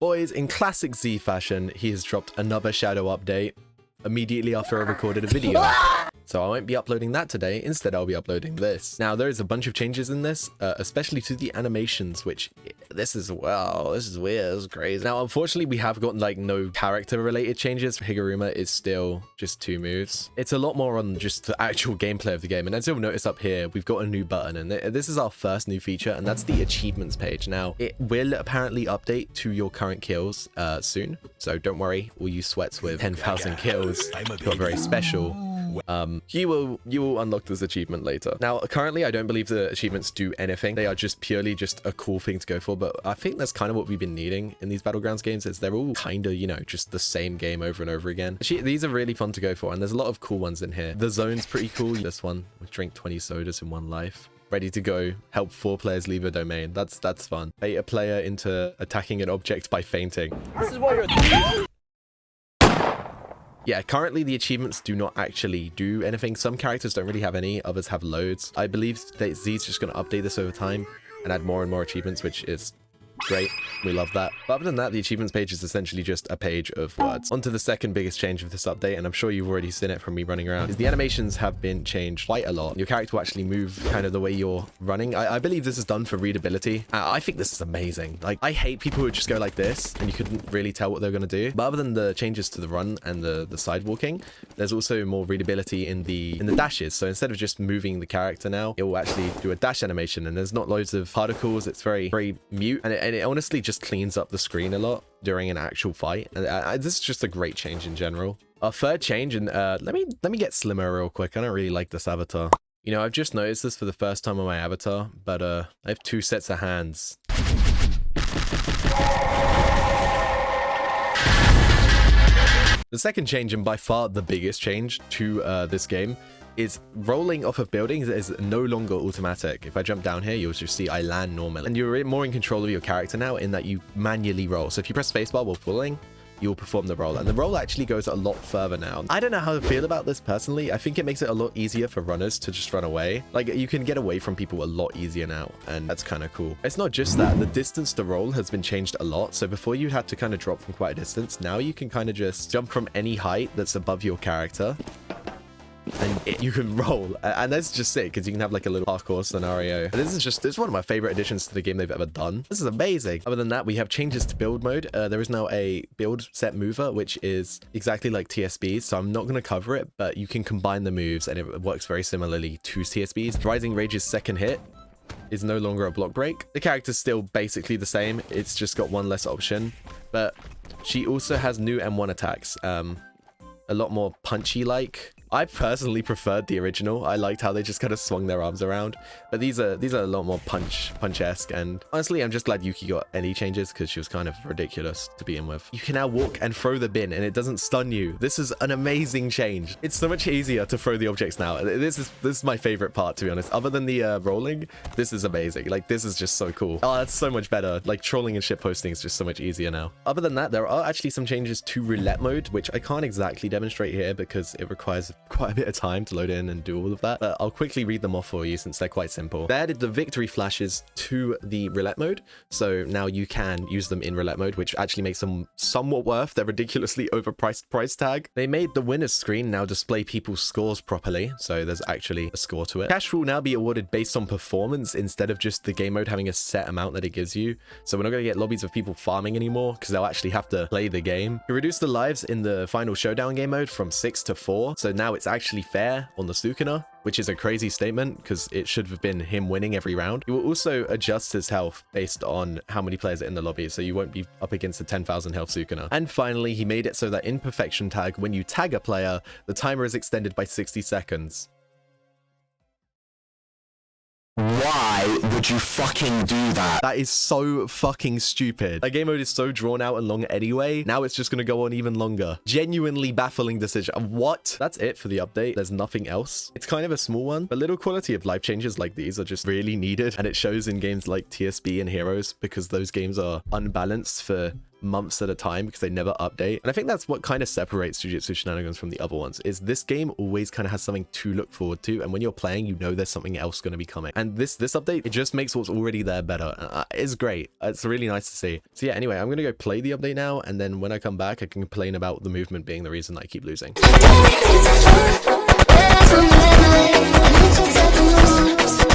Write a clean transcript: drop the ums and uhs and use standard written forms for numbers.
Boys, in classic Z fashion, he has dropped another shadow update immediately after I recorded a video. So I won't be uploading that today. Instead, I'll be uploading this. Now, there is a bunch of changes in this, especially to the animations, which this is weird. This is crazy. Now, unfortunately, we have gotten like no character related changes. Higuruma is still just 2 moves. It's a lot more on just the actual gameplay of the game. And as you'll notice up here, we've got a new button, and this is our first new feature, and that's the achievements page. Now, it will apparently update to your current kills soon. So don't worry, all you sweats with 10,000 kills got very special. You will unlock this achievement later. Now, currently, I don't believe the achievements do anything. They are just purely just a cool thing to go for, but I think that's kind of what we've been needing in these battlegrounds games, is they're all kind of, you know, just the same game over and over again. Actually, these are really fun to go for, and there's a lot of cool ones in here. The zone's pretty cool. This one, we drink 20 sodas in 1 life. Ready to go, help 4 players leave a domain. That's fun. Bait a player into attacking an object by fainting. This is why you're... Yeah, currently the achievements do not actually do anything. Some characters don't really have any, others have loads. I believe that Z's just going to update this over time and add more and more achievements, which is great. We love that. But other than that, the achievements page is essentially just a page of words. On to the second biggest change of this update, and I'm sure you've already seen it from me running around, is the animations have been changed quite a lot. Your character will actually move kind of the way you're running. I believe this is done for readability. I think this is amazing. Like, I hate people who just go like this and you couldn't really tell what they're going to do. But other than the changes to the run and the side walking, there's also more readability in the dashes. So instead of just moving the character now, it will actually do a dash animation, and there's not loads of particles. It's very mute, and it honestly just cleans up the screen a lot during an actual fight. And this is just a great change in general. Our third change, and let me get slimmer real quick. I don't really like this avatar. You know, I've just noticed this for the first time on my avatar, but I have 2 sets of hands. The second change, and by far the biggest change to this game, is rolling off of buildings is no longer automatic. If I jump down here, you'll just see I land normally. And you're more in control of your character now, in that you manually roll. So if you press spacebar while falling, you'll perform the roll. And the roll actually goes a lot further now. I don't know how to feel about this personally. I think it makes it a lot easier for runners to just run away. Like, you can get away from people a lot easier now, and that's kind of cool. It's not just that. The distance to roll has been changed a lot. So before you had to kind of drop from quite a distance, now you can kind of just jump from any height that's above your character, and you can roll, and that's just sick because you can have like a little parkour scenario. And this is one of my favorite additions to the game they've ever done. This is amazing. Other than that, we have changes to build mode. There is now a build set mover, which is exactly like TSBs, so I'm not going to cover it, but you can combine the moves and it works very similarly to TSBs. Rising Rage's second hit is no longer a block break. The character's still basically the same, it's just got 1 less option, but she also has new M1 attacks, a lot more punchy like. I personally preferred the original. I liked how they just kind of swung their arms around, but these are a lot more punch-esque, and honestly, I'm just glad Yuki got any changes because she was kind of ridiculous to begin with. You can now walk and throw the bin and it doesn't stun you. This is an amazing change. It's so much easier to throw the objects now. This is my favorite part, to be honest. Other than the rolling, this is amazing. Like, this is just so cool. Oh, that's so much better. Like, trolling and shit posting is just so much easier now. Other than that, there are actually some changes to roulette mode, which I can't exactly demonstrate here because it requires quite a bit of time to load in and do all of that, but I'll quickly read them off for you since they're quite simple. They added the victory flashes to the roulette mode, so now you can use them in roulette mode, which actually makes them somewhat worth their ridiculously overpriced price tag. They made the winners screen now display people's scores properly, so there's actually a score to it. Cash will now be awarded based on performance instead of just the game mode having a set amount that it gives you, so we're not going to get lobbies of people farming anymore because they'll actually have to play the game. We reduced the lives in the final showdown game mode from 6 to 4, so now it's actually fair on the Sukuna, which is a crazy statement because it should have been him winning every round. You will also adjust his health based on how many players are in the lobby, so you won't be up against a 10,000 health Sukuna. And finally, he made it so that in perfection tag, when you tag a player, the timer is extended by 60 seconds. Why would you fucking do that? That is so fucking stupid. That game mode is so drawn out and long anyway. Now it's just going to go on even longer. Genuinely baffling decision. What? That's it for the update. There's nothing else. It's kind of a small one, but little quality of life changes like these are just really needed. And it shows in games like TSB and Heroes because those games are unbalanced for months at a time because they never update. And I think that's what kind of separates Jujutsu Shenanigans from the other ones, is this game always kind of has something to look forward to, and when you're playing, you know there's something else going to be coming. And this update, it just makes what's already there better. It's great. It's really nice to see. So yeah, anyway, I'm going to go play the update now, and then when I come back, I can complain about the movement being the reason I keep losing. From